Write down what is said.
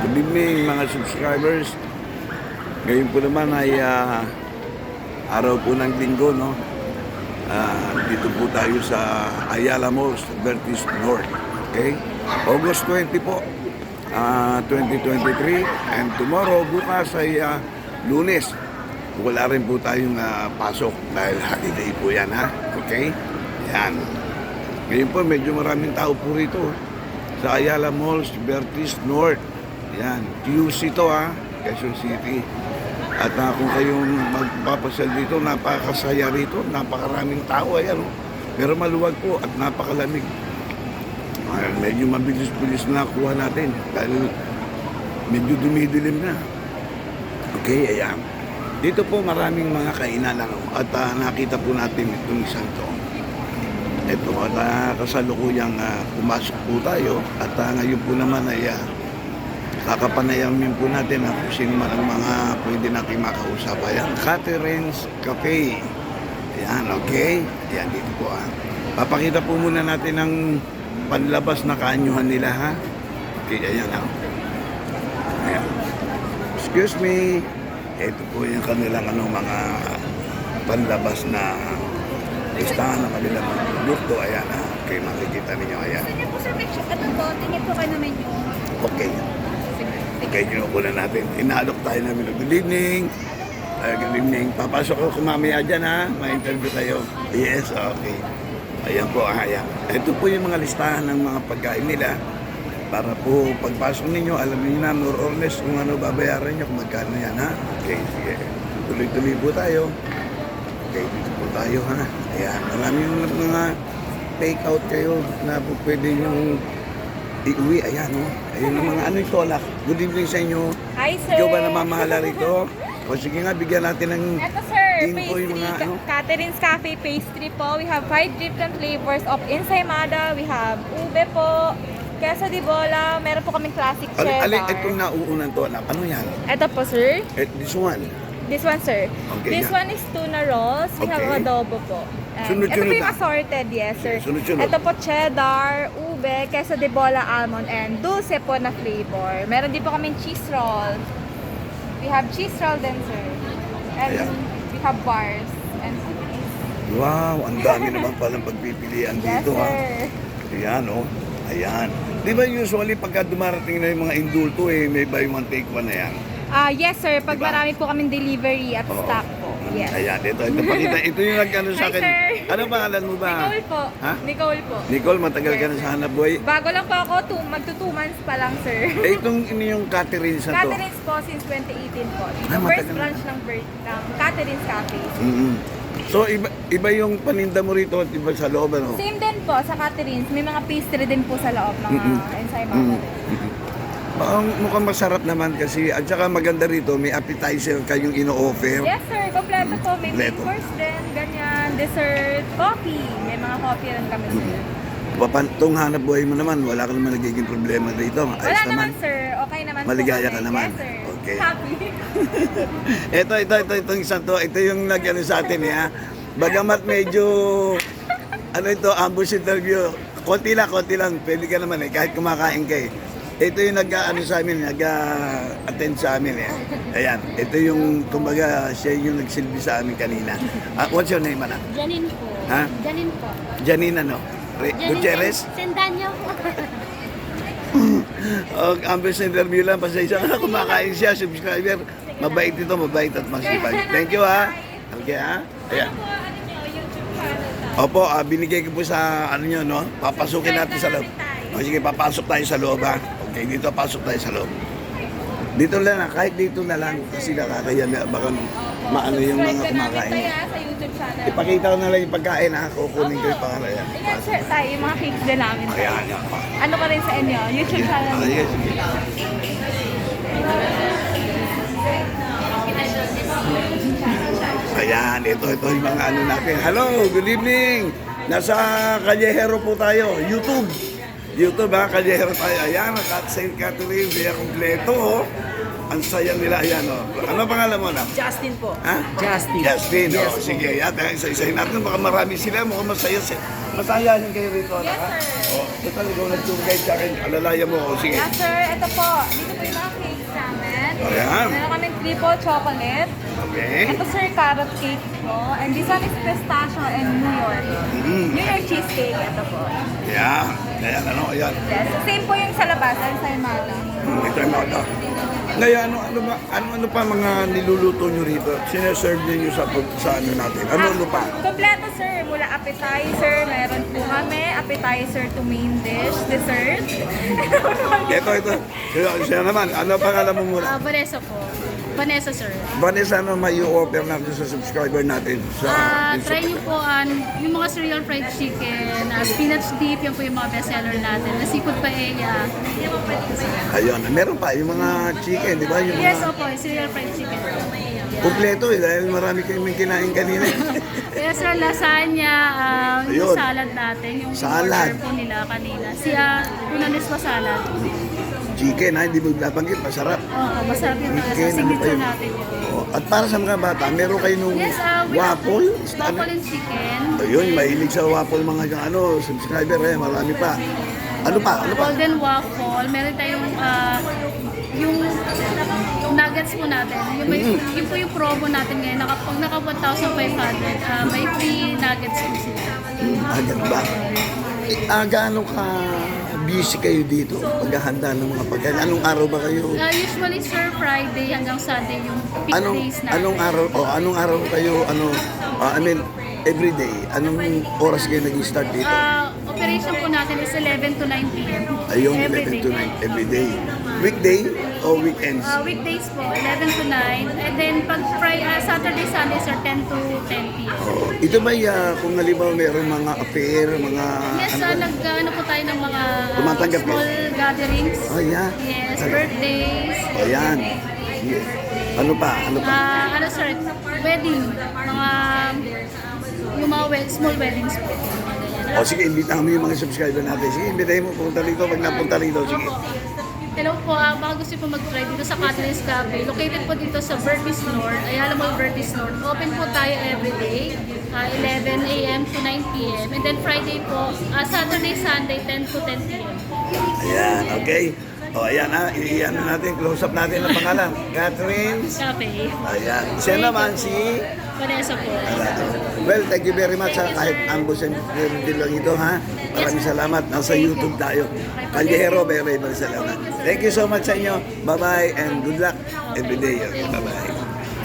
Good evening mga subscribers. Ngayon po naman ay araw po ng linggo, no? Dito po tayo sa Ayala Malls, Vertis North. Okay? August 20 po, 2023. And tomorrow, bukas ay Lunes. Wala rin po tayong pasok dahil holiday po yan, ha? Okay? Yan. Ngayon po, medyo maraming tao po rito sa Ayala Malls, Vertis North. Yan, QC to, ha, Quezon City. At kung kayong magpapasal dito, napakasaya rito, napakaraming tao, ayan, oh. Pero maluwag po at napakalamig. Medyo mabilis-bilis na kuha natin dahil medyo dumidilim na. Okay, ayan. Dito po maraming mga kainan, ano, at nakita po natin itong isang to. Ito, at kasalukuyang pumasok po tayo at ngayon po naman ay kakapanayamin po natin kung sino man ang mga pwede natin makausap. Ayan, Catherine's Cafe. Ayan, okay. Ayan, dito po, ha. Papakita po muna natin ang panlabas na kaanyuhan nila, ha. Okay, ayan, ha. Ayan. Excuse me. Ito po yung kanilang mga panlabas na listahan ng kanilang produkto. Ayan, ha. Okay, makikita ninyo. Ayan. Tingnan po sa picture. Ito po, tingnan po kayo naman yung... Okay. Okay, kinukunan natin. Inaalok tayo namin. Good evening. Good evening. Papasok ako mamaya dyan, ha. Ma-interview tayo. Yes, okay. Ayan po, ayan. Ito po yung mga listahan ng mga pagkain nila. Para po pagpasok ninyo, alam niyo na more or less kung ano babayaran nyo, kung magkano yan, ha. Okay, sige. Tuloy-tuloy po tayo. Okay, dito po tayo, ha. Ayan, maraming mga take-out kayo na po pwede nyo iuwi. Ayan, oh. Ayun ang mga ano ito, alak. Good evening sa inyo. Hi, sir. Ikaw ba namamahala rito? O sige nga, bigyan natin ng Ito, sir. info yung mga Pastry. Catherine's Cafe pastry po. We have 5 different flavors of ensaymada. We have ube po, queso de bola. Meron po kaming classic cheddar. Alin, itong nauunan to, anak. Ano yan? Ito po, sir. This one. This one, sir. Okay, This yeah. one is tuna rolls. We have Okay. adobo po. And Sunod-sunod ito po yung na. assorted, yes, sir. Sunod-sunod. Ito po cheddar, ube, queso de bola, almond, and dulce po na flavor. Meron din po kaming cheese roll. We have cheese roll din, sir. And Ayan. we have bars and cookies. Wow, ang dami naman palang pagpipilian Yes, dito, ha. sir. Ayan, oh. Ayan. Di ba usually pagka dumarating na yung mga indulto, may buy one take one na yan? Yes, sir. Pag Diba? marami po kaming delivery at Oo. stock po. Yes. Ayan, ito pakita. Ito yung nagkano sa Hi, akin. sir. Ano pangalan mo ba? Nicole po. Ha? Nicole po. Nicole, matagal ka Yes, na sir. sa hanap buhay. Bago lang po ako, magto 2 months pa lang, sir. Itong yung Catherine's na to. Catherine's po since 2018 po. Ay, Yung matagal first na. branch ng Catherine's Cafe. Mm-hmm. So, iba yung paninda mo rito at iba sa loob, ano? Same din po sa Catherine's. May mga pastry din po sa loob, mga ensaymada. Mukhang masarap naman kasi at saka maganda rito, may appetizer kayong ino-offer. Yes, sir. Kompleto po. May main Kompleto. course din, ganyan, dessert, coffee. May mga coffee rin kami, sir. Papantong hanap buhay mo naman, wala ka naman nagiging problema dito. Ayos Wala naman. naman, sir. Okay naman Maligaya po ka kami. naman. Yes, sir. Okay. Happy. Itong isang to, ito yung nag-ano sa atin, ha. Bagamat medyo, ano ito, ambush interview. Konti lang, pwede ka naman kahit kumakain ka eh. Ito yung nag-ano sa amin, nag-attend sa amin eh. Ayan, ito yung, kumbaga, siya yung nagsilbi sa amin kanina. What's your name, anak? Janine po. Ha? Janine po. Janine, ano? Gutierrez? Sendanyo po. Ambush interview lang, pasensya ka na, kumakain siya, subscriber. Mabait ito, mabait at masipag. Thank you, ha? Okay, ha? Ayan. Ano nyo, YouTube channel tayo. Opo, binigay ko po sa ano nyo, no? Papasukin natin sa loob. O sige, papasok tayo sa loob, ha? Okay, dito pasok tayo sa loob. Dito lang, kahit dito na lang kasi nakakaya na baka maano yung mga kumakain. Tayo sa YouTube channel. Ipakita ko na lang yung pagkain, ha? Kukunin ko yung pangalan. Ayan. Ayan, sir. Tayo, yung mga cakes din namin. sir. Ayan, ayan. Ano pa rin sa inyo? YouTube channel. Sige, sige. Ayan, ito yung mga ano natin. Hello, good evening. Nasa Callejero po tayo, YouTube. YouTube, ha, Callejero tayo. Ayan, at St. Catherine, Villa Completo, oh. Ang saya nila, ayan, oh. Ano pangalan mo na? Justin po. Ha? Justin. Justin, Yes oh. po. Sige, yan, isa-isahin natin. Baka marami sila, mukhang masaya masayahin kayo rito, Yes, ha? sir. O, total, ikaw nag-tour guide sa akin. Alalayan mo, o sige. Yes, sir. Ito po. Dito po yung mga cakes namin. Ayan. Meron kami triple chocolate. Okay. Ito, sir, carrot cake po. And this one is pistachio and New York. Mm. New York cheesecake. Ito po. Ayan. Ayan, ano, ayan. Yes. So, same po yung sa labasan, sa Imala. Ito yung mga ito. Ngayon, ano pa mga niluluto nyo rito? Sineserve niyo sa ano natin? Ano pa? Kompleto, sir. Mula appetizer, meron po kami. Appetizer to main dish, dessert. Ito. Siya naman, ano pangalan mo muna? Vanessa po. Vanessa, sir. Vanessa, ano may i-offer natin sa subscriber natin? Try niyo po yung mga cereal fried chicken, spinach dip, yan po yung mga bestseller natin. Seafood paella. Yan po pwede po yan. Ayun, meron pa yung mga chicken, di ba? Yung Yes, mga opo, cereal fried chicken. kumpleto dahil marami kayong kinain kanina. Kaya sir, lasagna, yung Ayun. salad natin, yung Salad. order po nila kanina. Tunanis pa salad. Chicken, ha? Hindi mo nabanggit, masarap. Oo, masarap yung Chicken, sa ano pa signature yun? natin yun. Oh, at para sa mga bata, meron kayo nung Yes, waffle. Waffle and chicken. Ayun, mahilig sa waffle mga subscriber, marami pa. Ano pa? Golden waffle. Meron tayong yung nuggets po natin. Yun po yung promo natin ngayon. Pag naka 1,500, may free nuggets po sila. Agad ba? Gaano ka busy kayo dito paghahanda ng mga pagkain? Anong araw ba kayo? Usually, sir, Friday hanggang Sunday yung peak days natin. Anong araw kayo, every day? Anong oras kayo nag-start dito? Operation po natin is 11 to 9 p.m. Ayun, Every 11 day. to 9, every day. Weekday o weekends? Weekdays po, 11 to 9. And then pag Saturday, Sundays are 10 to 10 p.m. Oh, ito ba kung halimbawa meron mga affair, mga... Yes, nag-ano po tayo ng mga Tumatanggap kayo? small gatherings. Oh, yeah. Yes, birthdays. O yan. Ano pa? Ano sir, wedding. Yung mga small weddings po. O sige, imbitahan mo yung mga subscriber natin. Sige, imbitahin mo, punta rito. Pag napunta rito, sige. Hello po, baka gusto po mag-try dito sa Catalyst Cafe. Located po dito sa Vertis North, Ayala Mall Vertis North. Open po tayo everyday, 11 a.m. to 9 p.m. And then Friday po, Saturday, Sunday, 10 to 10 p.m. Ayan, okay. O ayan i-ano natin, close up natin ang pangalan. Catherine. Cafe. Ayan. Siya naman si... Vanessa po. Well, thank you very much ha. Kahit ambos and din lang ito ha. Maraming salamat. Nasa YouTube tayo. Callejero, very salamat. Thank you so much sa inyo. Bye-bye and good luck every day. Bye-bye.